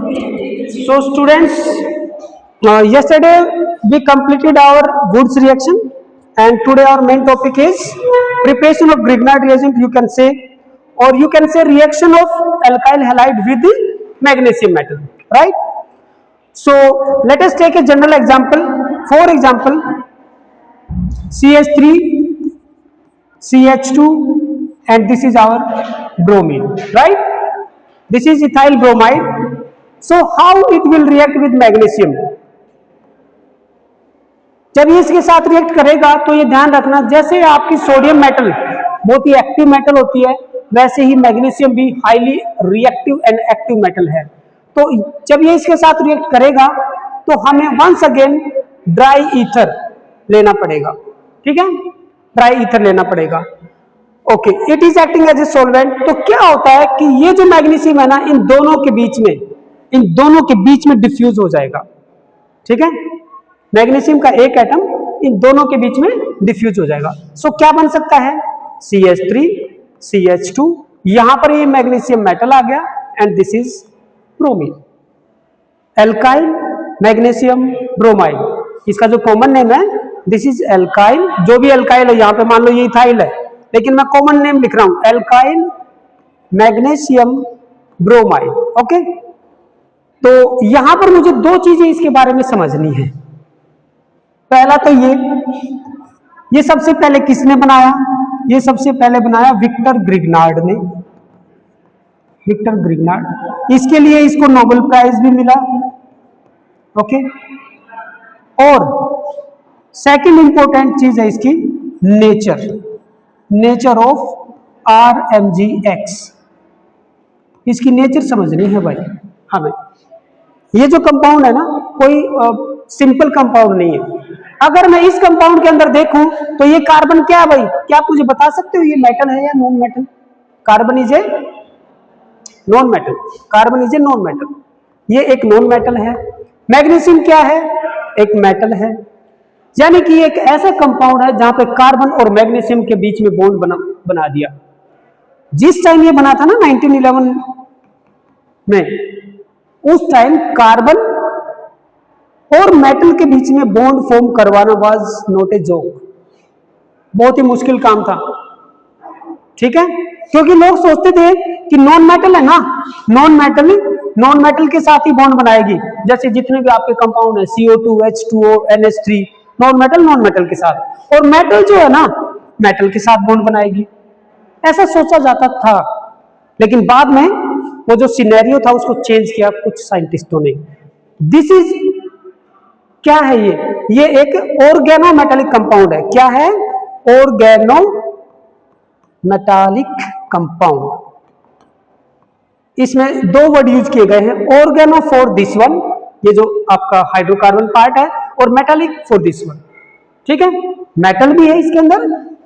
So students, yesterday we completed our Woods reaction, and today our main topic is preparation of Grignard reagent. You can say, or you can say reaction of alkyl halide with the magnesium metal, right? So let us take a general example. For example, CH3, CH2, and this is our bromine, right? This is ethyl bromide. So how it will react with magnesium? जब ये इसके साथ react करेगा तो ये ध्यान रखना, जैसे आपकी सोडियम मेटल बहुत ही एक्टिव मेटल होती है, वैसे ही मैग्नीशियम भी highly reactive and active metal है। तो जब ये इसके साथ रिएक्ट करेगा तो हमें वंस अगेन ड्राई ईथर लेना पड़ेगा, ठीक है, ड्राई ईथर लेना पड़ेगा। Okay, it is acting as a solvent. तो क्या होता है कि ये जो मैग्नीशियम है ना, इन दोनों के बीच में डिफ्यूज हो जाएगा, ठीक है। मैग्नीशियम का एक एटम इन दोनों के बीच में डिफ्यूज हो जाएगा। सो क्या बन सकता है? CH3, CH2, यहां पर ये मैग्नीशियम मेटल आ गया and this is bromine, alkyl magnesium bromide. इसका जो कॉमन नेम है दिस इज एल्काइल। जो भी एल्काइल है, यहां पे मान लो ये इथाइल है, लेकिन मैं कॉमन नेम लिख रहा हूं एल्काइल मैग्नीशियम ब्रोमाइड। ओके, तो यहां पर मुझे दो चीजें इसके बारे में समझनी है। पहला तो ये सबसे पहले किसने बनाया? ये सबसे पहले बनाया विक्टर ग्रिग्नार्ड ने, विक्टर ग्रिग्नार्ड। इसके लिए इसको नोबेल प्राइज भी मिला। ओके, और सेकंड इंपॉर्टेंट चीज है इसकी नेचर ऑफ RMgX। इसकी नेचर समझनी है भाई हमें। ये जो कंपाउंड है ना, कोई सिंपल कंपाउंड नहीं है। अगर मैं इस कंपाउंड के अंदर देखूं तो ये कार्बन क्या है भाई? क्या आप मुझे बता सकते हो ये मेटल है या non metal? Carbon is a non metal, carbon is a non metal, ये एक नॉन मेटल है। मैग्नीशियम क्या है? एक मेटल है। यानी कि एक ऐसा कंपाउंड है जहां पे कार्बन और मैग्नीशियम के बीच में बॉन्ड बना दिया। जिस टाइम ये बना था ना 1911 में, उस टाइम कार्बन और मेटल के बीच में बॉन्ड फॉर्म करवाना वाज नॉट ए जोक, बहुत ही मुश्किल काम था, ठीक है। क्योंकि लोग सोचते थे कि नॉन मेटल है ना, नॉन मेटल के साथ ही बॉन्ड बनाएगी। जैसे जितने भी आपके कंपाउंड है CO2, H2O, NH3, non metal के साथ, और मेटल जो है ना मेटल के साथ बॉन्ड बनाएगी, ऐसा सोचा जाता था। लेकिन बाद में वो जो सिनेरियो था उसको चेंज किया कुछ साइंटिस्टों ने। दिस इज क्या है? ये एक ऑर्गेनो मेटालिक कंपाउंड है। क्या है? Organometallic compound. इसमें दो वर्ड यूज किए गए हैं, ऑर्गेनो फॉर दिस वन, ये जो आपका हाइड्रोकार्बन पार्ट है, और मेटालिक फॉर दिस वन, ठीक है। मेटल भी है इसके अंदर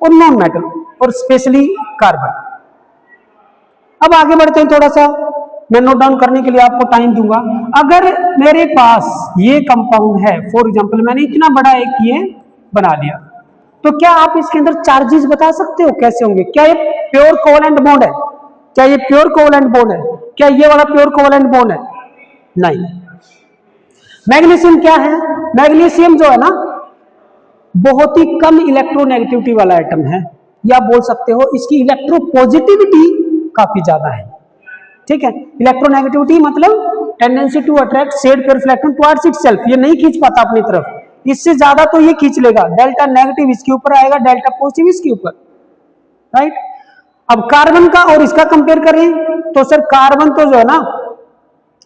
और नॉन मेटल, और स्पेशली कार्बन। अब आगे बढ़ते हैं, थोड़ा सा मैं नोट डाउन करने के लिए आपको टाइम दूंगा। अगर मेरे पास ये कंपाउंड है, फॉर एग्जांपल मैंने इतना बड़ा एक ये बना दिया, तो क्या आप इसके अंदर चार्जेस बता सकते हो कैसे होंगे? क्या ये प्योर कोवलेंट बॉन्ड है? क्या ये प्योर कोवलेंट बॉन्ड है? क्या ये वाला प्योर कोवलेंट बॉन्ड है? नहीं। मैग्नीशियम क्या है? मैग्नीशियम जो है ना, बहुत ही कम इलेक्ट्रोनेगेटिविटी वाला एटम है, या बोल सकते हो इसकी इलेक्ट्रोपॉजिटिविटी काफी ज्यादा है, ठीक है। इलेक्ट्रोनेगेटिविटी मतलब टेंडेंसी टू अट्रैक्ट शेड पे रिफ्लेक्शन टुवर्ड्स इटसेल्फ, ये नहीं खींच पाता अपनी तरफ, इससे ज्यादा तो ये खींच लेगा। डेल्टा नेगेटिव इसके ऊपर आएगा, डेल्टा पॉजिटिव इसके ऊपर, राइट। अब कार्बन का और इसका कंपेयर करें तो सर कार्बन तो जो है ना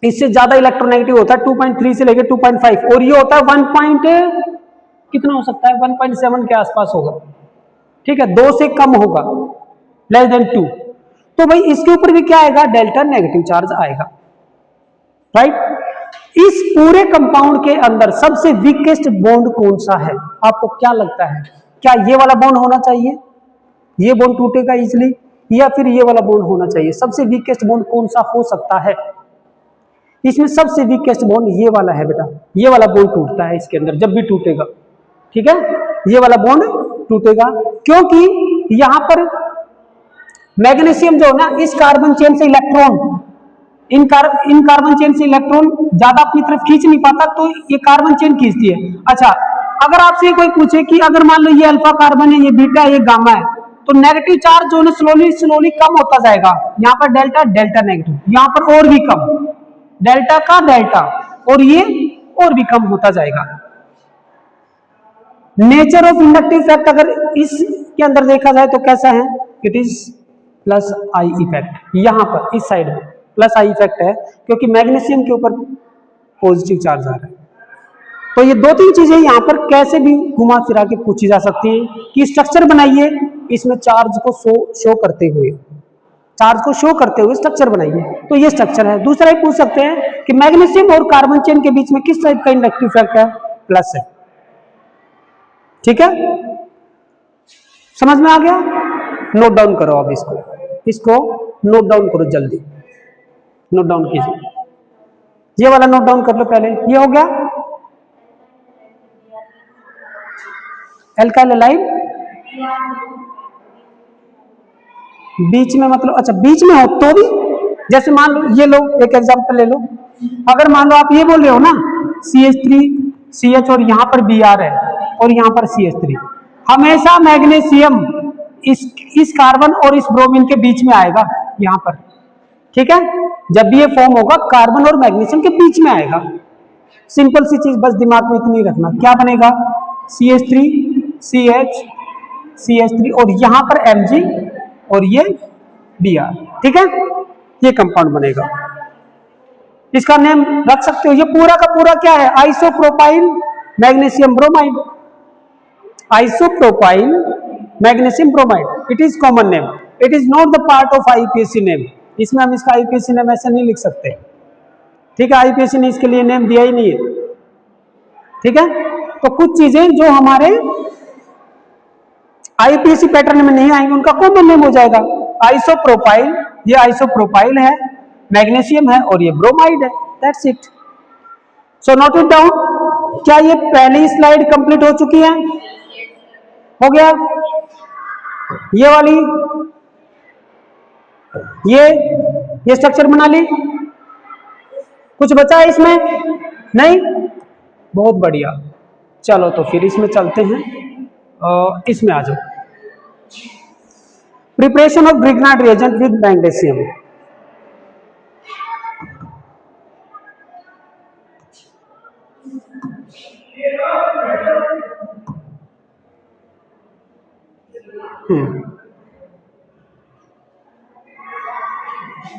इससे ज्यादा इलेक्ट्रोनेगेटिव होता है, 2.3 से लेकर 2.5, और ये होता है 1 कितना हो सकता है, 1.7 के आसपास होगा, ठीक है, 2 से कम होगा, लेस देन 2। तो भाई इसके ऊपर भी क्या आएगा? डेल्टा नेगेटिव चार्ज आएगा, राइट। इस पूरे कंपाउंड के अंदर सबसे वीकेस्ट बॉन्ड कौन सा है? आपको क्या लगता है? क्या ये वाला बॉन्ड होना चाहिए? ये बॉन्ड टूटेगा इजिली, या फिर ये वाला बॉन्ड होना चाहिए? सबसे वीकेस्ट बॉन्ड कौन सा हो सकता है? इसमें सबसे वीकेस्ट बॉन्ड ये वाला है बेटा, ये वाला बॉन्ड टूटता है इसके अंदर जब भी टूटेगा, ठीक है, ये वाला बॉन्ड टूटेगा, क्योंकि यहां पर मैग्नीशियम जो है ना, इस कार्बन चेन से इलेक्ट्रॉन इन कार्बन चेन से इलेक्ट्रॉन ज्यादा अपनी तरफ खींच नहीं पाता, तो ये कार्बन चेन खींचती है। अच्छा, अगर आपसे कोई पूछे कि अगर मान लो ये अल्फा कार्बन है, ये बीटा है, ये गामा है, तो नेगेटिव चार्ज जो है स्लोली स्लोली कम होता जाएगा। यहाँ पर डेल्टा डेल्टा नेगेटिव, यहाँ पर और भी कम, डेल्टा का डेल्टा, और ये और भी कम होता जाएगा। नेचर ऑफ इंडक्टिव इफेक्ट अगर इसके अंदर देखा जाए तो कैसा है, it is plus I effect. यहां पर इस साइड में प्लस आई इफेक्ट है, क्योंकि मैग्नीशियम के ऊपर पॉजिटिव चार्ज आ रहा है। तो ये दो तीन चीजें यहां पर कैसे भी घुमा फिरा के पूछी जा सकती हैं कि स्ट्रक्चर बनाइए इसमें चार्ज को शो करते हुए, चार्ज को शो करते हुए स्ट्रक्चर बनाइए, तो ये स्ट्रक्चर है। दूसरा ही पूछ सकते हैं कि मैग्नीशियम और कार्बन चेन के बीच में किस टाइप का इंडक्टिव इफेक्ट है, प्लस है। ठीक है, समझ में आ गया? नोट डाउन करो अब इसको नोट डाउन करो, जल्दी नोट डाउन कीजिए। ये वाला नोट डाउन कर लो पहले, ये हो गया एल्काइल हैलाइड, बीच में मतलब, अच्छा बीच में हो तो भी, जैसे मान लो ये लो एक एग्जांपल ले लो, अगर मान लो आप ये बोल रहे हो ना CH3CH और यहां पर Br है और यहां पर CH3, हमेशा मैग्नीशियम इस कार्बन और इस ब्रोमीन के बीच में आएगा यहां पर। ठीक है, जब भी ये फॉर्म होगा कार्बन और मैग्नीशियम के बीच में आएगा। सिंपल सी चीज, बस दिमाग में इतनी रखना। क्या बनेगा, CH3CH CH3 और यहां पर Mg और ये Br। ठीक है, ये कंपाउंड बनेगा। इसका नेम रख सकते हो, ये पूरा का पूरा क्या है, isopropyl magnesium bromide, isopropyl magnesium bromide. It is common name, it is not the part of IUPAC name. इसमें हम इसका IUPAC नेम ऐसा नहीं लिख सकते। ठीक है, IUPAC ने इसके लिए नेम दिया ही नहीं है। ठीक है, तो कुछ चीजें जो हमारे IUPAC पैटर्न में नहीं आएंगे उनका कॉमन नेम हो जाएगा आइसोप्रोपाइल। ये आइसोप्रोपाइल है, मैग्नीशियम है और ये ब्रोमाइड है, that's it. So note it down. क्या ये पहली स्लाइड कंप्लीट हो चुकी है? हो गया? ये वाली ये स्ट्रक्चर बना ली, कुछ बचा है इसमें? नहीं, बहुत बढ़िया। चलो तो फिर इसमें चलते हैं, इसमें आ जाओ। Preparation of Grignard reagent with magnesium.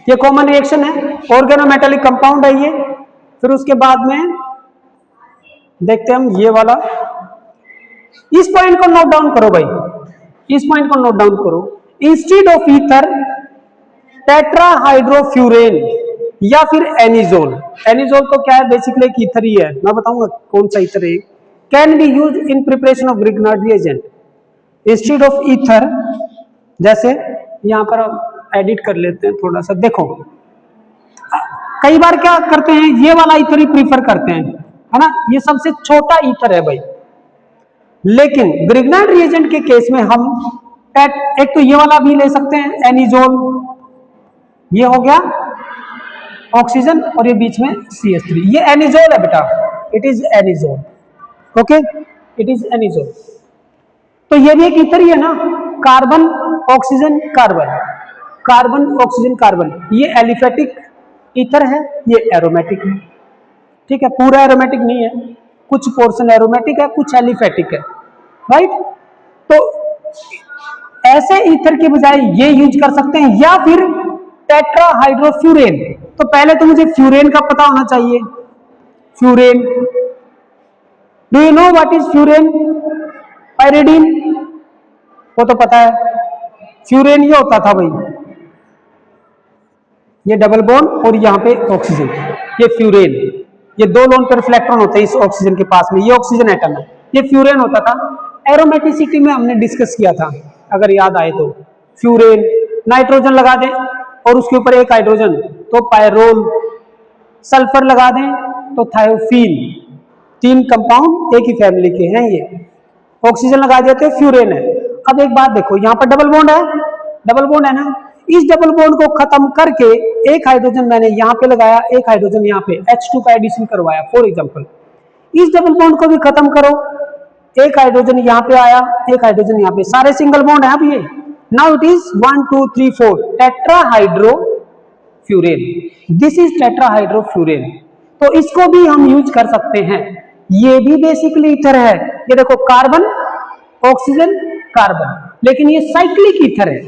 ये कॉमन रिएक्शन है, ऑर्गेनोमेटेलिक कंपाउंड है ये। फिर उसके बाद में देखते हैं हम ये वाला। इस पॉइंट को नोट डाउन करो भाई, इस पॉइंट को नोट डाउन करो। इंस्टेड ऑफ ईथर टेट्राहाइड्रोफ्यूरेन या फिर एनिजोल। एनिजोल तो क्या है, बेसिकली एक ईथर ही है, मैं बताऊंगा कौन सा ईथर है। Can be use in preparation of Grignard reagent instead of ether. जैसे यहां पर एडिट कर लेते हैं थोड़ा सा, देखो कई बार क्या करते हैं, ये वाला ईथर ही प्रीफर करते हैं, है ना, ये सबसे छोटा ईथर है भाई। लेकिन ग्रिग्नार्ड रिएजेंट के केस में हम एक तो ये वाला भी ले सकते हैं, एनिजोल, ये हो गया ऑक्सीजन और ये बीच में CH3, ये एनिजोल है बेटा, it is anisole. Okay, it is anisole. तो ये भी एक ईथर ही है ना, carbon oxygen carbon, carbon oxygen carbon, ये एलिफेटिक ईथर है, ये एरोमेटिक है। ठीक है, पूरा एरोमेटिक नहीं है, कुछ पोर्शन एरोमेटिक है, कुछ एलिफेटिक है, राइट। तो ऐसे ईथर के बजाय ये यूज कर सकते हैं, या फिर टेट्राहाइड्रोफ्यूरेन। तो पहले तो मुझे फ्यूरेन का पता होना चाहिए। Furan, do you know what is furan? Pyridine, वो तो पता है। फ्यूरेन ये होता था भाई, ये डबल बॉन्ड और यहाँ पे ऑक्सीजन, ये फ्यूरेन। ये दो लोन पर इलेक्ट्रॉन होते हैं इस ऑक्सीजन के पास में, ये ऑक्सीजन एटम है, ये फ्यूरेन होता था। एरोमेटिसिटी में हमने डिस्कस किया था, अगर याद आए तो। फ्यूरेन, नाइट्रोजन लगा दें और उसके ऊपर एक हाइड्रोजन तो पायरोल, सल्फर लगा दें तो थायोफीन। तीन कंपाउंड एक ही फैमिली के हैं ये। ऑक्सीजन लगा दिया तो फ्यूरेन है। अब एक बात देखो, यहाँ पर डबल बॉन्ड है, डबल बॉन्ड है ना, इस डबल बॉन्ड को खत्म करके एक हाइड्रोजन मैंने यहाँ पे लगाया, एक हाइड्रोजन यहाँ पे H2 का एडिशन करवाया फॉर एग्जांपल, इस डबल बॉन्ड को भी खत्म करो, एक हाइड्रोजन यहाँ पे आया, एक हाइड्रोजन यहाँ पे, सारे सिंगल बॉन्ड है अब ये। Now it is 1 2 3 4 tetrahydrofuran, this is tetrahydrofuran. तो इसको भी हम यूज कर सकते हैं, ये भी बेसिकली ईथर है। ये देखो कार्बन ऑक्सीजन कार्बन, लेकिन ये साइक्लिक ईथर है,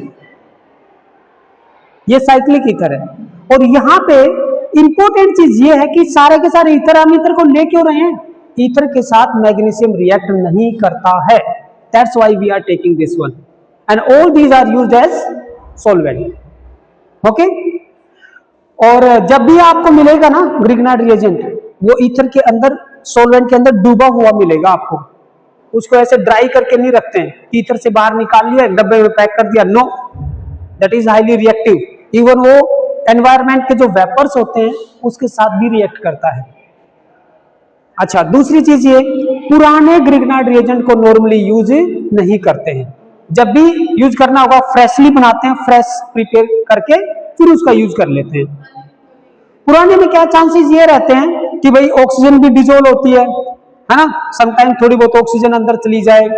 ये साइक्लिक ईथर है। और यहां पे इंपॉर्टेंट चीज ये है कि सारे के सारे ईथर हम ईथर को ले क्यों रहे हैं, ईथर के साथ मैग्नीशियम रिएक्ट नहीं करता है, that's why we are taking this one and all these are used as solvent. Okay, और जब भी आपको मिलेगा ना ग्रिग्नार्ड रिएजेंट, वो ईथर के अंदर सॉल्वेंट के अंदर डूबा हुआ मिलेगा आपको, उसको ऐसे ड्राई करके नहीं रखते हैं, ईथर से बाहर निकाल लिया डब्बे में पैक कर दिया, no, that is highly reactive. Even वो एनवायरमेंट के जो वेपर्स होते हैं उसके साथ भी रिएक्ट करता है। अच्छा, दूसरी चीज ये, पुराने ग्रिग्नार्ड रिएजेंट को नॉर्मली यूज नहीं करते हैं, जब भी यूज करना होगा फ्रेशली बनाते हैं, फ्रेश प्रिपेयर करके फिर उसका यूज कर लेते हैं। पुराने में क्या चांसेस ये रहते हैं कि भाई ऑक्सीजन भी डिजोल्व होती है ना, समटाइम थोड़ी बहुत ऑक्सीजन अंदर चली जाए,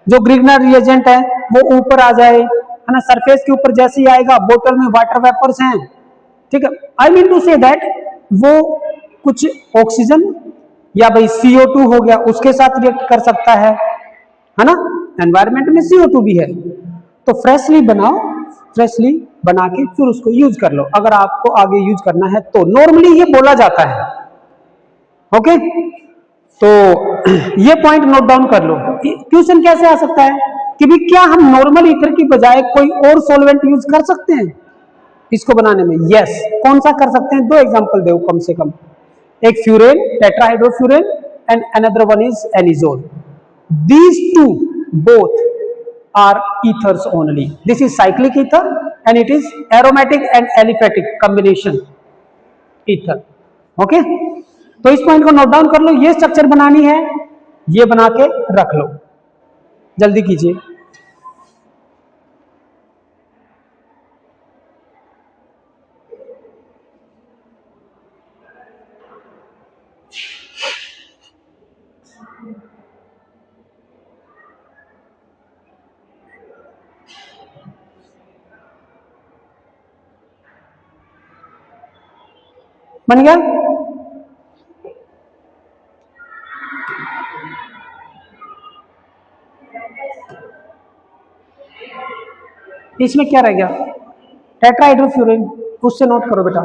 जो ग्रिग्नार्ड रिएजेंट है वो ऊपर आ जाए, है ना, सरफेस के ऊपर जैसे ही आएगा, बोतल में वाटर वेपर्स हैं, ठीक है, I mean to say that वो कुछ ऑक्सीजन या भाई CO2 हो गया उसके साथ रिएक्ट कर सकता है ना, एनवायरमेंट में CO2 भी है। तो फ्रेशली बनाओ, फ्रेशली बना के फिर उसको यूज कर लो, अगर आपको आगे यूज करना है तो, नॉर्मली ये बोला जाता है। ओके, तो ये पॉइंट नोट डाउन कर लो। क्वेश्चन कैसे आ सकता है कि भी क्या हम नॉर्मल ईथर की बजाय कोई और सॉल्वेंट यूज कर सकते हैं इसको बनाने में? यस, कौन सा कर सकते हैं, दो एग्जांपल दो कम से कम, एक furan tetrahydrofuran and another one is anisole, these two both are ethers only, this is cyclic ether and it is aromatic and aliphatic combination ether। Okay, तो इस पॉइंट को नोट डाउन कर लो, ये स्ट्रक्चर बनानी है, ये बना के रख लो, जल्दी कीजिए। बन गया? इसमें क्या रह गया, टेट्राहाइड्रोफ्यूरेन, उससे नोट करो बेटा।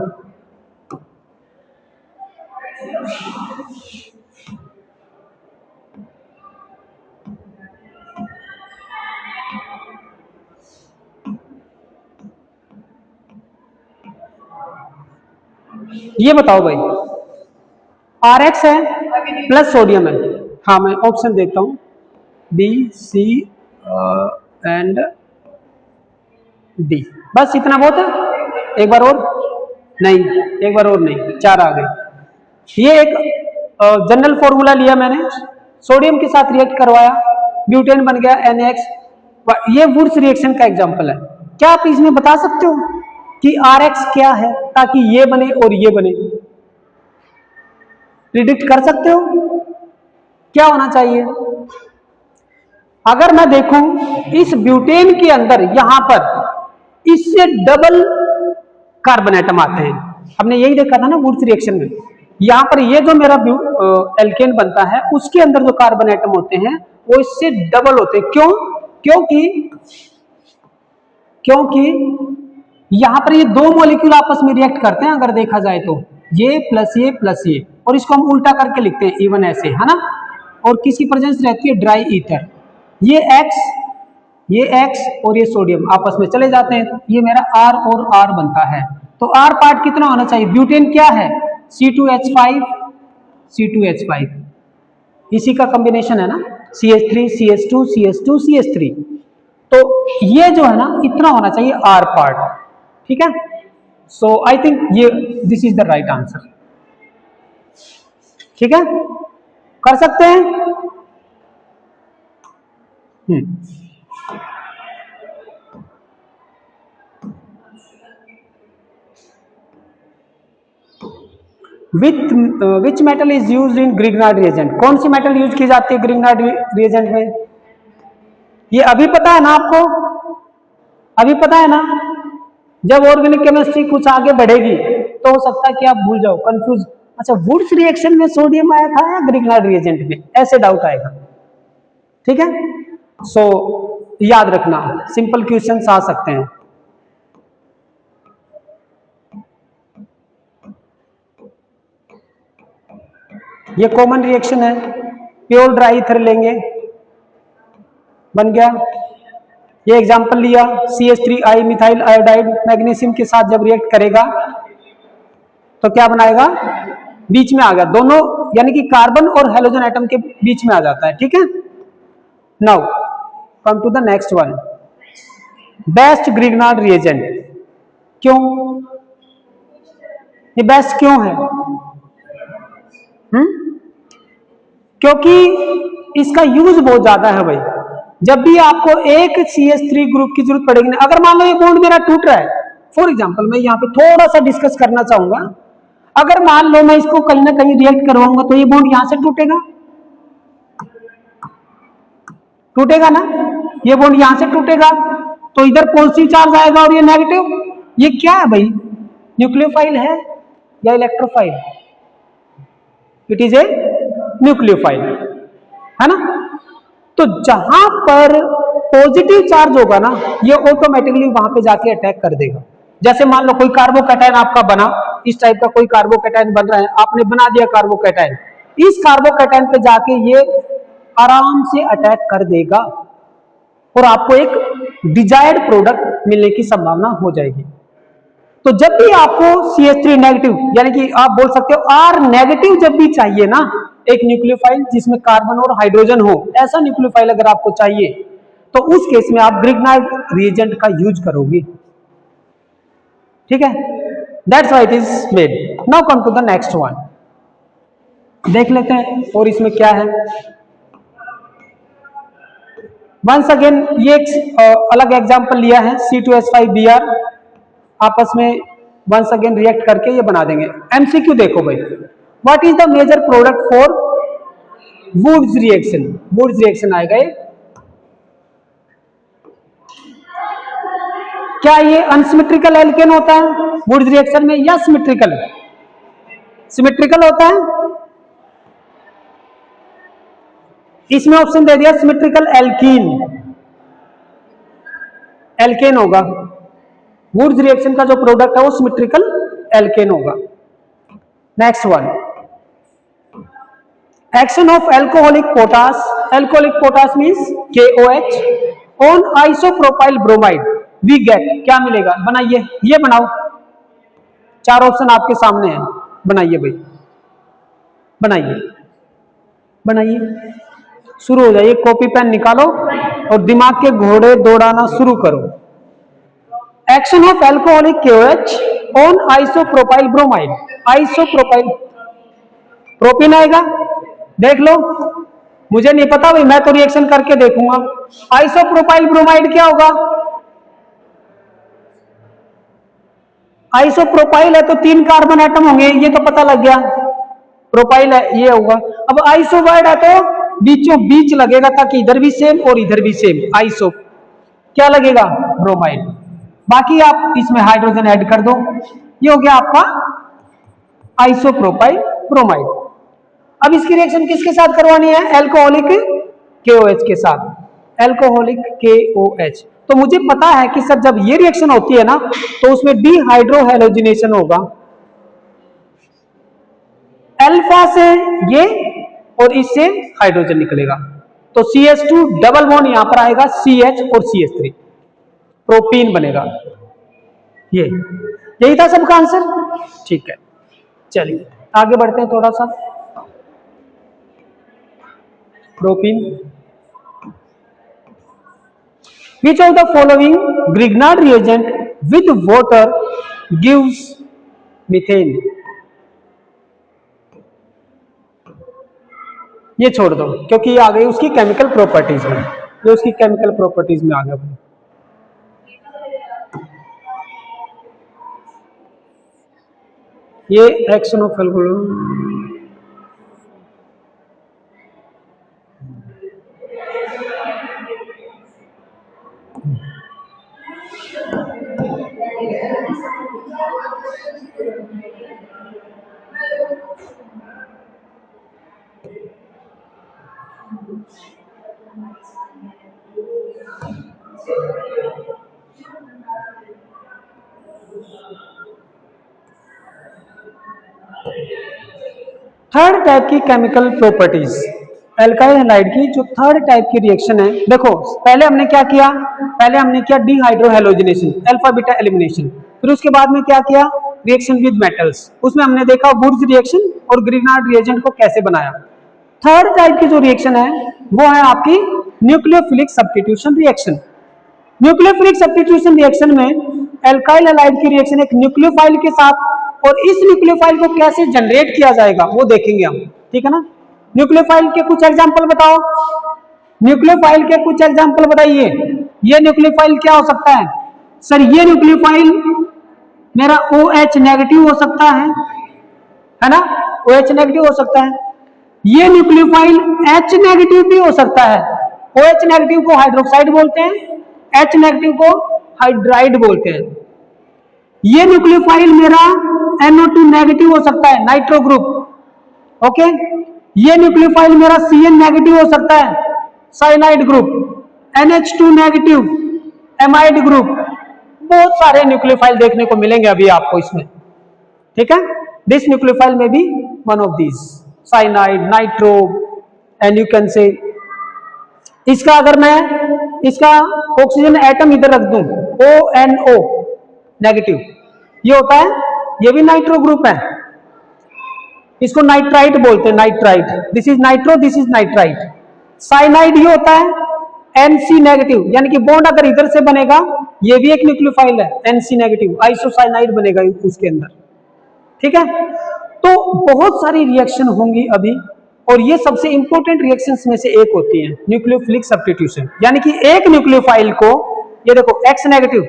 ये बताओ भाई, RX है प्लस सोडियम है, हाँ मैं ऑप्शन देखता हूं, B C एंड D, बस इतना बहुत है, एक बार और नहीं, एक बार और नहीं, चार आ गए। ये एक जनरल फॉर्मूला लिया मैंने, सोडियम के साथ रिएक्ट करवाया, ब्यूटेन बन गया NX, ये वुड्स रिएक्शन का एग्जांपल है। क्या आप इसमें बता सकते हो कि RX क्या है ताकि ये बने और ये बने, प्रिडिक्ट कर सकते हो क्या होना चाहिए? अगर मैं देखूं इस ब्यूटेन के अंदर यहां पर इससे डबल कार्बन एटम आते हैं, हमने यही देखा था ना वुड्स रिएक्शन में, यहां पर ये जो मेरा एल्केन बनता है उसके अंदर जो कार्बन एटम होते हैं वो इससे डबल होते हैं, क्यों? क्योंकि यहां पर ये दो मॉलिक्यूल आपस में रिएक्ट करते हैं, अगर देखा जाए तो ये प्लस ये, और इसको हम उल्टा करके लिखते हैं इवन ऐसे, है ना, और किसकी प्रेजेंस रहती है, ड्राई ईथर, ये X और ये सोडियम आपस में चले जाते हैं, ये मेरा R और R बनता है। तो R पार्ट कितना होना चाहिए, ब्यूटेन क्या है, C2H5, इसी का कॉम्बिनेशन है ना, CH3 CH2 CH2 CH3, तो ये जो है ना इतना होना चाहिए R पार्ट, ठीक है। सो आई थिंक ये this is the right answer, ठीक है, कर सकते हैं। Which metal is used in Grignard reagent? कौन सी मेटल यूज की जाती है ग्रिग्नार्ड रिएजेंट में? ये अभी पता है ना आपको? अभी पता है ना? जब ऑर्गेनिक केमिस्ट्री कुछ आगे बढ़ेगी तो हो सकता है कि आप भूल जाओ, कंफ्यूज, अच्छा वुड्स रिएक्शन में सोडियम आया था या ग्रिग्नार्ड रिएजेंट में, ऐसे डाउट आएगा। ठीक है, सो याद रखना, सिंपल क्वेश्चंस आ सकते हैं। ये कॉमन रिएक्शन है, प्योर ड्राई ईथर लेंगे, बन गया। ये एग्जांपल लिया, CH3I मिथाइल आयोडाइड मैग्नीशियम के साथ जब रिएक्ट करेगा तो क्या बनाएगा? बीच में आ गया, दोनों यानी कि कार्बन और हेलोजन एटम के बीच में आ जाता है। ठीक है, now come to the next one, best Grignard reagent. क्यों ये बेस्ट क्यों है? क्योंकि इसका यूज बहुत ज्यादा है भाई। जब भी आपको एक CH3 ग्रुप की जरूरत पड़ेगी ना, अगर मान लो ये बॉन्ड मेरा टूट रहा है, फॉर एग्जांपल मैं यहाँ पे थोड़ा सा डिस्कस करना चाहूंगा, अगर मान लो मैं इसको कहीं ना कहीं रिएक्ट करवाऊंगा तो ये बॉन्ड यहां से टूटेगा, टूटेगा ना, ये बॉन्ड यहां से टूटेगा, तो इधर पॉजिटिव चार्ज आएगा और ये नेगेटिव। ये क्या है भाई? न्यूक्लियोफाइल है या electrophile? It is a nucleophile, है ना। तो जहां पर पॉजिटिव चार्ज होगा ना, ये ऑटोमेटिकली वहां पे जाके अटैक कर देगा। जैसे मान लो कोई कार्बोकैटायन आपका बना, इस टाइप का कोई कार्बोकैटायन बन रहा है, आपने बना दिया कार्बोकैटायन, इस कार्बोकैटायन पे जाके ये आराम से अटैक कर देगा और आपको एक डिजायर्ड प्रोडक्ट मिलने की संभावना हो जाएगी। तो जब भी आपको CH3 नेगेटिव, यानी कि आप बोल सकते हो R नेगेटिव जब भी चाहिए ना, एक न्यूक्लियोफाइल जिसमें कार्बन और हाइड्रोजन हो, ऐसा न्यूक्लियोफाइल अगर आपको चाहिए तो उस केस में आप ग्रिग्नार्ड रिएजेंट का यूज करोगे। ठीक है, that's why it is made. Now come to the next one, देख लेते हैं और इसमें क्या है। वंस अगेन ये एक अलग एग्जांपल लिया है, C2H5Br आपस में वंस अगेन रिएक्ट करके ये बना देंगे। MCQ देखो भाई, what is the major product for Wurtz reaction? Wurtz reaction आएगा ये, क्या ये अनसिमेट्रिकल एल्केन होता है वुड्स रिएक्शन में या सिमेट्रिकल? सिमेट्रिकल होता है, इसमें ऑप्शन दे दिया सिमेट्रिकल एल्कीन, एल्केन होगा। वुड्स रिएक्शन का जो प्रोडक्ट है वो सिमेट्रिकल एल्केन होगा। Next one, action of alcoholic potash, alcoholic potash means KOH on isopropyl bromide we get, क्या मिलेगा? बनाइए, ये बनाओ, चार ऑप्शन आपके सामने हैं, बनाइए भाई, बनाइए बनाइए, शुरू हो जाइए, कॉपी पेन निकालो और दिमाग के घोड़े दौड़ाना शुरू करो। Action of alcoholic KOH on isopropyl bromide, isopropyl propene आएगा, देख लो, मुझे नहीं पता भाई, मैं तो रिएक्शन करके देखूंगा। आइसोप्रोपाइल ब्रोमाइड क्या होगा? आइसोप्रोपाइल है तो 3 कार्बन एटम होंगे, ये तो पता लग गया, प्रोपाइल है ये होगा। अब आइसोवाइड है तो बीचों बीच लगेगा, ताकि इधर भी सेम और इधर भी सेम, आइसो क्या लगेगा? ब्रोमाइड। बाकी आप इसमें हाइड्रोजन ऐड कर दो, ये हो गया आपका आइसोप्रोपाइल ब्रोमाइड। अब इसकी रिएक्शन किसके साथ करवानी है? एल्कोहलिक KOH के साथ, एल्कोहलिक KOH। तो मुझे पता है कि सर जब ये रिएक्शन होती है ना तो उसमें डिहाइड्रोहेलोजिनेशन होगा, अल्फा से ये और इससे हाइड्रोजन निकलेगा, तो CH2 डबल बॉन्ड यहां पर आएगा, CH और CH3 प्रोपीन बनेगा। ये यही था सबका आंसर। ठीक है, चलिए आगे बढ़ते हैं थोड़ा सा। Propene, which of the following Grignard reagent with water gives methane? ये छोड़ दो क्योंकि ये आ गई उसकी केमिकल प्रॉपर्टीज में, ये उसकी केमिकल प्रॉपर्टीज में आ गया। ये एक्सोनोफिल थर्ड टाइप की केमिकल प्रॉपर्टीज, एल्काइल हैलाइड की जो थर्ड टाइप की रिएक्शन है। देखो पहले हमने क्या किया, पहले हमने किया डिहाइड्रोहेलोजिनेशन, अल्फा बीटा एलिमिनेशन। फिर उसके बाद में क्या किया, रिएक्शन विद मेटल्स। उसमें हमने देखा वुड्स रिएक्शन और ग्रीनार्ड रिएजेंट को कैसे बनाया। थर्ड टाइप की जो रिएक्शन है वो है आपकी nucleophilic substitution reaction. Nucleophilic substitution reaction में एल्काइल हैलाइड की रिएक्शन एक न्यूक्लियोफाइल के साथ, और इस न्यूक्लियोफाइल को कैसे जनरेट किया जाएगा वो देखेंगे हम, ठीक है ना। न्यूक्लियोफाइल के कुछ एग्जांपल बताओ, न्यूक्लियोफाइल के कुछ एग्जांपल बताइए। ये न्यूक्लियोफाइल क्या हो सकता है सर? ये न्यूक्लियोफाइल मेरा OH नेगेटिव हो सकता है ना, OH नेगेटिव हो सकता है। ये न्यूक्लियोफाइल H नेगेटिव भी हो सकता है। OH नेगेटिव को हाइड्रोक्साइड बोलते हैं, H नेगेटिव को हाइड्राइड बोलते हैं। ये न्यूक्लियोफाइल मेरा NO2 नेगेटिव हो सकता है, नाइट्रो ग्रुप, ओके। ये न्यूक्लियोफाइल मेरा CN नेगेटिव हो सकता है, cyanide group, NH2 negative, amide group. बहुत सारे न्यूक्लियोफाइल देखने को मिलेंगे अभी आपको इसमें, ठीक है। दिस न्यूक्लियोफाइल में be one of these, cyanide, nitro, and you can say इसका अगर मैं इसका ऑक्सीजन एटम इधर रख दूं ONO नेगेटिव, ये होता है, ये भी नाइट्रो ग्रुप है। इसको नाइट्राइट बोलते हैं, nitrite. This is nitro, this is nitrite. Cyanide ये होता है NC नेगेटिव, यानी कि बॉन्ड अगर इधर से बनेगा, ये भी एक न्यूक्लियोफाइल है, NC नेगेटिव, आइसोसाइनाइड बनेगा उसके अंदर, ठीक है। तो बहुत सारी रिएक्शन होंगी अभी, और ये सबसे इंपॉर्टेंट रिएक्शंस में से एक होती है न्यूक्लियोफिलिक सब्स्टिट्यूशन। यानी कि एक न्यूक्लियोफाइल को, ये देखो X नेगेटिव,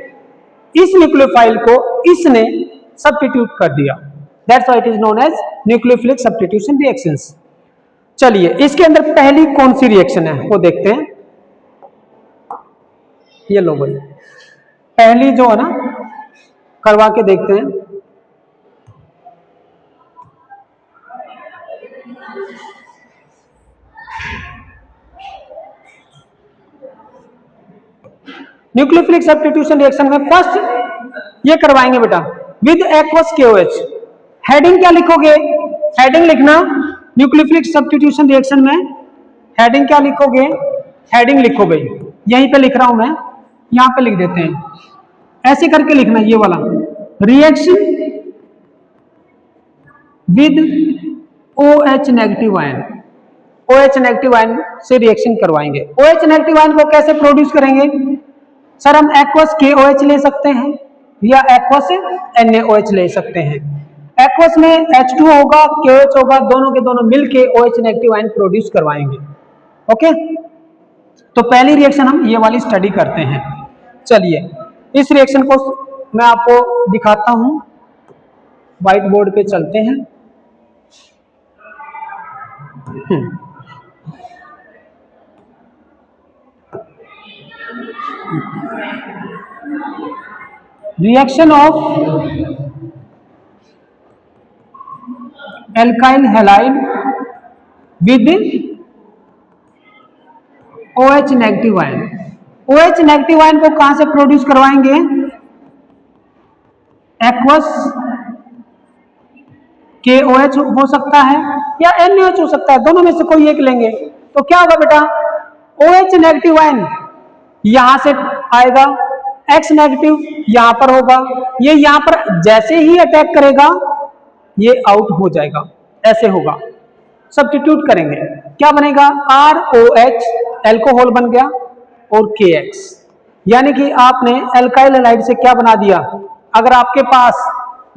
इस न्यूक्लियोफाइल को इसने सब्स्टिट्यूट कर दिया, that's why it is known as nucleophilic substitution reactions. चलिए इसके अंदर पहली कौन सी रिएक्शन है वो देखते हैं। ये लो भाई, पहली जो है ना करवा के देखते हैं। न्यूक्लियोफिलिक सब्स्टिट्यूशन रिएक्शन में फर्स्ट ये करवाएंगे बेटा विद एक्वस KOH। हेडिंग क्या लिखोगे? हेडिंग लिखना न्यूक्लियोफिलिक सब्स्टिट्यूशन रिएक्शन में, हेडिंग क्या लिखोगे? हेडिंग लिखो भाई, यहीं पे लिख रहा हूं मैं, यहां पे लिख देते हैं, ऐसे करके लिखना ये वाला, reaction with OH negative ion. OH negative ion से रिएक्शन करवाएंगे। OH नेगेटिव आयन को कैसे प्रोड्यूस करेंगे सर? हम एक्वस KOH ले सकते हैं या एक्वस NaOH ले सकते हैं। एक्वस में H2 होगा, KOH होगा, दोनों के दोनों मिलके OH नेगेटिव आयन प्रोड्यूस करवाएंगे, ओके। तो पहली रिएक्शन हम ये वाली स्टडी करते हैं। चलिए इस रिएक्शन को मैं आपको दिखाता हूं, व्हाइट बोर्ड पे चलते हैं। Reaction of alkyl halide with OH negative ion. OH negative ion को कहां से प्रोड्यूस करवाएंगे? एक्वस KOH हो सकता है या NaOH हो सकता है, दोनों में से कोई एक लेंगे। तो क्या होगा बेटा? OH नेगेटिव आयन यहां से आएगा, X नेगेटिव यहां पर होगा, ये यहां पर जैसे ही अटैक करेगा ये आउट हो जाएगा, ऐसे होगा। सब्स्टिट्यूट करेंगे, क्या बनेगा? ROH एल्कोहल बन गया और KX, यानी कि आपने एल्काइल हैलाइड से क्या बना दिया? अगर आपके पास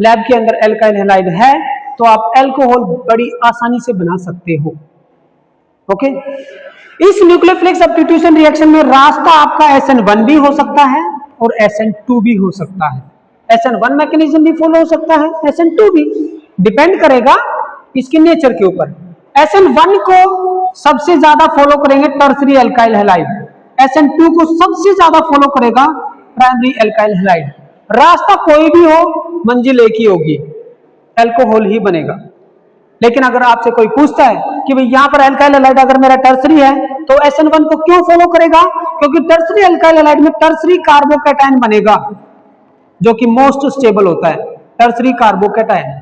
लैब के अंदर एल्काइल हैलाइड है तो आप एल्कोहल बड़ी आसानी से बना सकते हो, ओके। इस न्यूक्लियोफिलिक सब्स्टिट्यूशन रिएक्शन में रास्ता आपका SN1 भी हो सकता है और SN2 भी हो सकता है। SN1 मैकेनिज्म भी फॉलो हो सकता है, SN2 भी, डिपेंड करेगा इसके नेचर के ऊपर। SN1 को सबसे ज्यादा फॉलो करेंगे टर्सरी एल्काइल हैलाइड, SN2 को सबसे ज्यादा फॉलो करेगा प्राइमरी एल्काइल हैलाइड। रास्ता कोई भी हो, मंजिल एक ही होगी, अल्कोहल ही बनेगा। लेकिन अगर आपसे कोई पूछता है कि भाई यहाँ पर एल्काइल हैलाइड अगर मेरा टर्सरी है तो SN1 को क्यों फॉलो करेगा? क्योंकि टर्सरी एल्काइल हैलाइड में टर्सरी कार्बोकैटायन बनेगा जो कि मोस्ट स्टेबल होता है, टर्सरी कार्बोकैटायन।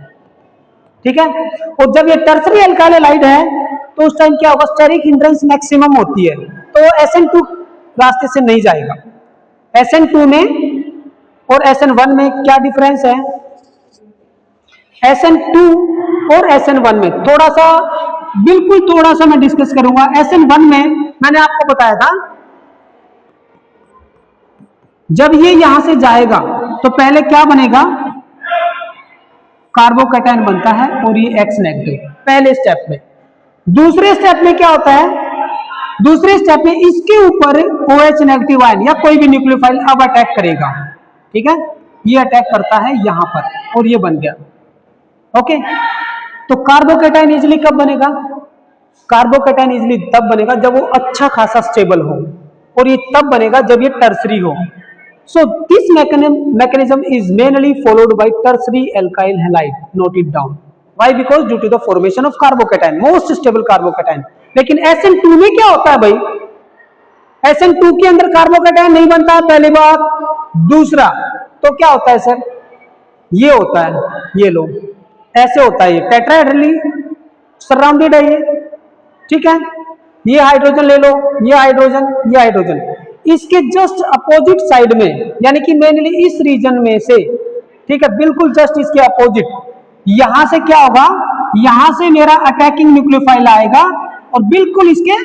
ठीक है, और जब ये टर्सरी एल्काइल हैलाइड है तो उस टाइम क्या होगा, स्टेरिक हिंड्रेंस मैक्सिमम होती है, तो SN2 रास्ते से नहीं जाएगा। SN2 में और SN1 में क्या डिफरेंस है? SN2 और SN1 में थोड़ा सा, बिल्कुल थोड़ा सा मैं डिस्कस करूंगा। SN1 में मैंने आपको बताया था जब ये यहां से जाएगा तो पहले क्या बनेगा, कार्बोकैटायन बनता है और ये X नेगेटिव पहले स्टेप में। दूसरे स्टेप में क्या होता है, दूसरे स्टेप में इसके ऊपर OH नेगेटिव आयन या कोई भी न्यूक्लियोफाइल अब अटैक करेगा। ठीक है, ये अटैक करता है यहां पर और ये बन गया। ओके, तो कार्बोकैटायन इजिली कब बनेगा? कार्बोकैटायन इजिली तब बनेगा जब वो अच्छा खासा स्टेबल हो, और ये तब बनेगा जब ये टर्सरी हो। So this mechanism is mainly followed by tertiary alkyl halide. Note it down. Why? Because due to the formation of carbocation, most stable carbocation. लेकिन SN2 में क्या होता है भाई? SN2 के अंदर कार्बोकैटायन नहीं बनता है, पहली बात। दूसरा तो क्या होता है सर, ये होता है, ये लो ऐसे होता है, ये टेट्राहेड्रली सराउंडेड है ये। ठीक है, ये हाइड्रोजन ले लो, ये हाइड्रोजन, ये हाइड्रोजन, इसके जस्ट अपोजिट साइड में, यानी कि मेनली इस रीजन में से, ठीक है, बिल्कुल जस्ट इसके अपोजिट, यहां से क्या होगा, यहां से मेरा अटैकिंग न्यूक्लियोफाइल आएगा और बिल्कुल इसके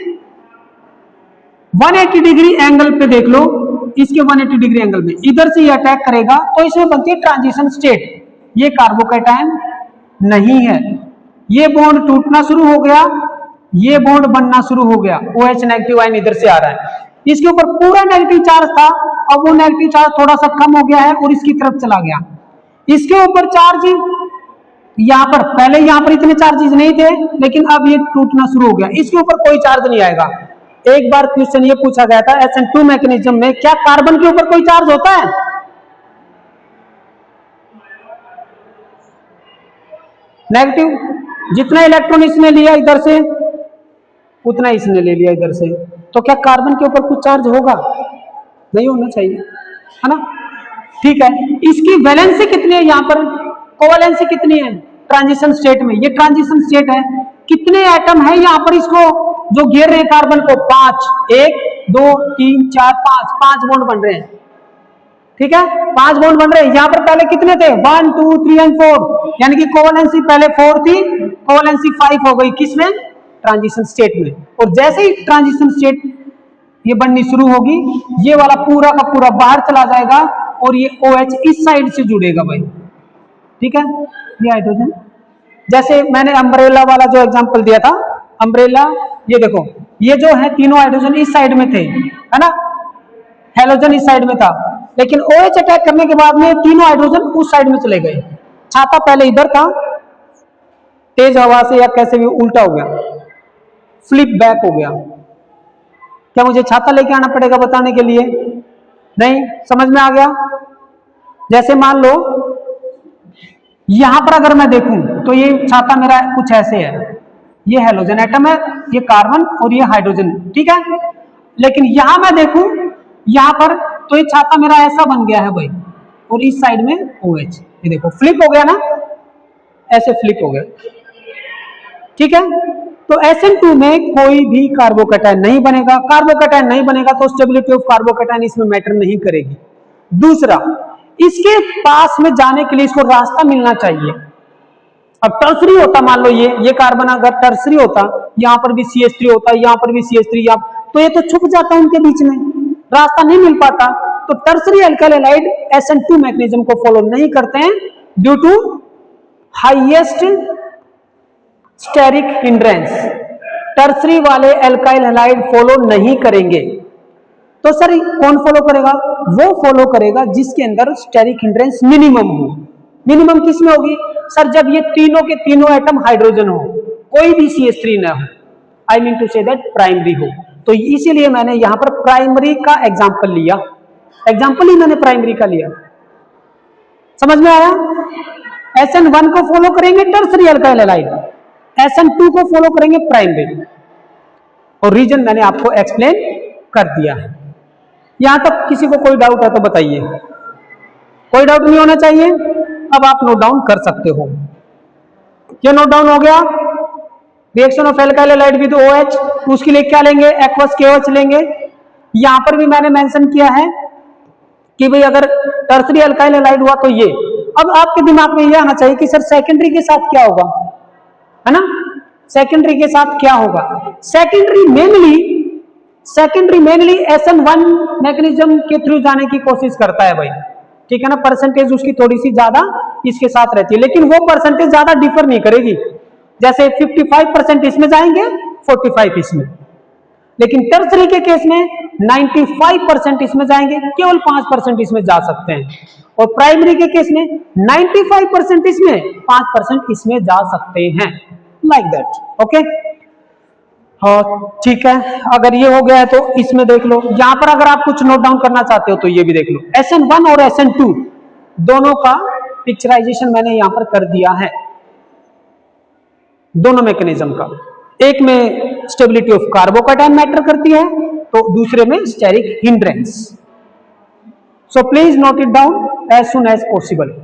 180 डिग्री एंगल पे देख लो, इसके 180 डिग्री एंगल में इधर से ये अटैक करेगा तो इसमें बनती है ट्रांजिशन स्टेट। ये कार्बोकैटायन नहीं है, ये बॉन्ड टूटना शुरू हो गया, ये बॉन्ड बनना शुरू हो गया, OH नेगेटिव आयन इधर से आ रहा है, इसके ऊपर पूरा नेगेटिव चार्ज था, अब वो नेगेटिव चार्ज थोड़ा सा कम हो गया है और इसकी तरफ चला गया। इसके ऊपर चार्ज यहाँ पर, पहले यहाँ पर इतने चार्जेस नहीं थे, लेकिन अब ये टूटना शुरू हो गया, इसके ऊपर कोई चार्ज नहीं आएगा। एक बार क्वेश्चन ये पूछा गया था SN2 मैकेनिज्म में, क्या कार्बन के ऊपर कोई चार्ज होता है? नेगेटिव, जितना इलेक्ट्रॉन इसने लिया इधर से उतना इसने ले लिया इधर से, तो क्या कार्बन के ऊपर कुछ चार्ज होगा? नहीं होना चाहिए, है ना। ठीक है, इसकी वैलेंसी कितनी है, यहाँ पर कोवैलेंसी कितनी है ट्रांजिशन स्टेट में? ये ट्रांजिशन स्टेट है, कितने एटम है यहाँ पर इसको जो घेर रहे हैं कार्बन को? 5, 1 2 3 4 5, 5 बॉन्ड बन रहे हैं। ठीक है, 5 बॉन्ड बन रहे हैं। यहाँ पर पहले कितने थे? 1 2 3 एंड 4, यानी कि कोवैलेंसी पहले 4 थी, कोवैलेंसी 5 हो गई, किसमें? ट्रांजिशन स्टेट में। और जैसे ही ट्रांजिशन स्टेट ये बननी शुरू होगी, ये वाला पूरा का पूरा बाहर चला जाएगा और ये OH इस साइड से जुड़ेगा भाई। ठीक है, ये हाइड्रोजन, जैसे मैंने अम्ब्रेला वाला जो एग्जांपल दिया था, अम्ब्रेला, ये देखो, ये जो है तीनों हाइड्रोजन इस साइड में थे, है ना, हेलोजन इस साइड में था, लेकिन OH अटैक करने के बाद में तीनों हाइड्रोजन उस साइड में चले गए। छाता पहले इधर था, तेज हवा से या कैसे भी उल्टा हो गया, फ्लिप बैक हो गया। क्या मुझे छाता लेके आना पड़ेगा बताने के लिए? नहीं, समझ में आ गया। जैसे मान लो यहां पर अगर मैं देखूं तो ये छाता मेरा कुछ ऐसे है, ये हेलोजन एटम है, ये कार्बन और ये हाइड्रोजन। ठीक है, लेकिन यहां मैं देखूं यहां पर तो ये छाता मेरा ऐसा बन गया है भाई, और इस साइड में OH, ये देखो फ्लिप हो गया ना, ऐसे फ्लिप हो गया। ठीक है, तो SN2 में कोई भी कार्बोकैटायन नहीं बनेगा। कार्बोकैटायन नहीं बनेगा तो स्टेबिलिटी ऑफ कार्बोकैटायन इसमें मैटर नहीं करेगी। दूसरा, इसके पास में जाने के लिए इसको रास्ता मिलना चाहिए। अब टर्सरी होता, मान लो ये कार्बन अगर टर्सरी होता, यहां पर भी CH3 होता, यहां पर भी CH3, तो ये तो छुप जाता उनके बीच में, रास्ता नहीं मिल पाता। तो tertiary alkyl halide SN2 mechanism को फॉलो नहीं करते हैं due to highest steric hindrance. Tertiary वाले एल्काइल हैलाइड फॉलो नहीं करेंगे। तो सर कौन फॉलो करेगा? वो फॉलो करेगा जिसके अंदर स्टेरिक हिंड्रेंस मिनिमम हो। मिनिमम किस में होगी सर? जब ये तीनों के तीनों एटम हाइड्रोजन हो, कोई भी CH3 ना हो, I mean to say that primary हो। तो इसीलिए मैंने यहां पर प्राइमरी का एग्जाम्पल लिया, एग्जाम्पल ही मैंने प्राइमरी का लिया। समझ में आया? SN1 को फॉलो करेंगे टर्सरी अल्काइल हैलाइड, SN2 को फॉलो करेंगे प्राइमरी, और रीजन मैंने आपको एक्सप्लेन कर दिया है। यहां तक किसी को कोई डाउट है तो बताइए। कोई डाउट नहीं होना चाहिए। अब आप नोट डाउन कर सकते हो। ये नोट डाउन हो गया। Reaction of alkyl halide with OH, उसके लिए क्या लेंगे? एक्वस KOH लेंगे। यहां पर भी मैंने मेंशन किया है कि भाई अगर टर्सरी अल्काइल हैलाइड हुआ तो ये। अब आपके दिमाग में ये आना चाहिए कि सर सेकेंडरी के साथ क्या होगा, है ना? सेकेंडरी के साथ क्या होगा? सेकेंडरी मेनली SN1 मैकेनिज्म के थ्रू जाने की कोशिश करता है भाई, ठीक है ना? परसेंटेज उसकी थोड़ी सी ज्यादा इसके साथ रहती है, लेकिन वो परसेंटेज ज्यादा डिफर नहीं करेगी। जैसे 55% इसमें जाएंगे, 45 इसमें, लेकिन टर्सरी के केस में 95% इसमें जाएंगे, केवल 5% इसमें जा सकते हैं। और प्राइमरी के केस में 95% इसमें, 5% इसमें जा सकते हैं, लाइक दैट। ओके, हाँ ठीक है। अगर ये हो गया है तो इसमें देख लो। यहां पर अगर आप कुछ नोट डाउन करना चाहते हो तो ये भी देख लो। SN1 और SN2 दोनों का पिक्चराइजेशन मैंने यहां पर कर दिया है, दोनों मैकेनिज्म का। एक में स्टेबिलिटी ऑफ कार्बोकैटायन मैटर करती है, तो दूसरे में steric hindrance. So please note it down as soon as possible.